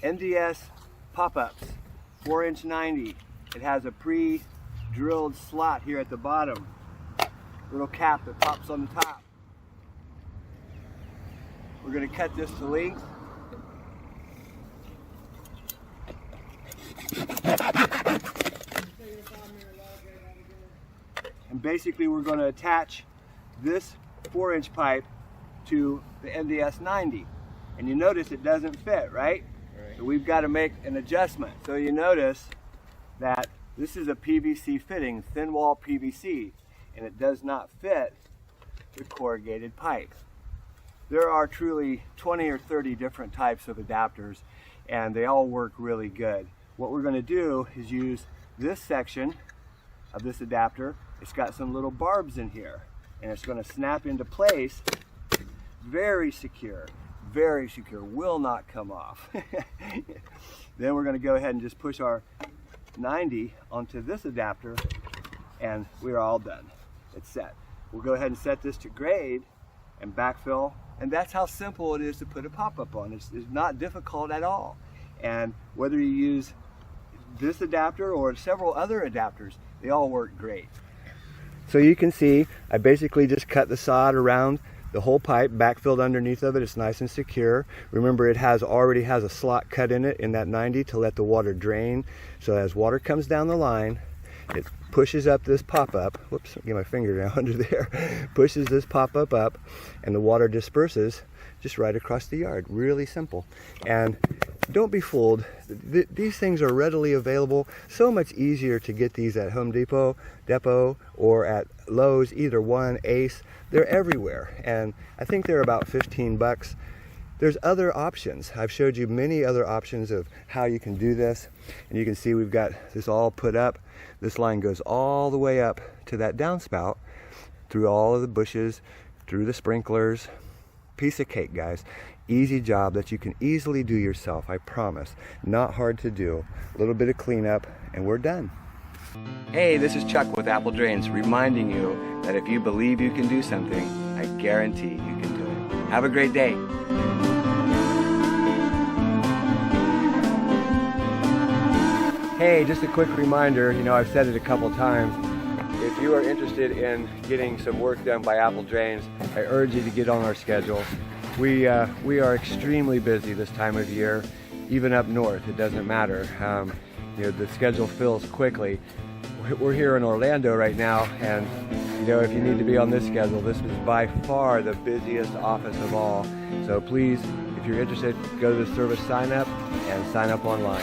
NDS pop-ups, 4" 90. It has a pre-drilled slot here at the bottom. Little cap that pops on the top. We're going to cut this to length. And basically we're going to attach this 4" pipe to the NDS 90. And you notice it doesn't fit, right? So we've got to make an adjustment. So you notice that this is a PVC fitting, thin wall PVC, and it does not fit the corrugated pipe. There are truly 20 or 30 different types of adapters, and they all work really good. What we're going to do is use this section of this adapter. It's got some little barbs in here, and it's going to snap into place. Very secure, will not come off. Then we're going to go ahead and just push our 90 onto this adapter, and we're all done. It's set. We'll go ahead and set this to grade and backfill, and that's how simple it is to put a pop-up on. It's not difficult at all. And whether you use this adapter or several other adapters, they all work great. So you can see I basically just cut the sod around the whole pipe, backfilled underneath of it. It's nice and secure. Remember, it already has a slot cut in it in that 90 to let the water drain. So as water comes down the line, it pushes up this pop-up. Whoops, get my finger down under there. Pushes this pop-up up, and the water disperses just right across the yard. Really simple. And don't be fooled. These things are readily available. So much easier to get these at Home Depot, or at Lowe's, either one, Ace. They're everywhere, and I think they're about 15 bucks. There's other options. I've showed you many other options of how you can do this, and you can see we've got this all put up. This line goes all the way up to that downspout, through all of the bushes, through the sprinklers. Piece of cake, guys. Easy job that you can easily do yourself, I promise. Not hard to do. A little bit of cleanup, and we're done. Hey, this is Chuck with Apple Drains, reminding you that if you believe you can do something, I guarantee you can do it. Have a great day. Hey, just a quick reminder, I've said it a couple times. If you are interested in getting some work done by Apple Drains, I urge you to get on our schedule. We are extremely busy this time of year, even up north. It doesn't matter. The schedule fills quickly. We're here in Orlando right now, and if you need to be on this schedule, this is by far the busiest office of all. So please, if you're interested, go to the service sign up and sign up online.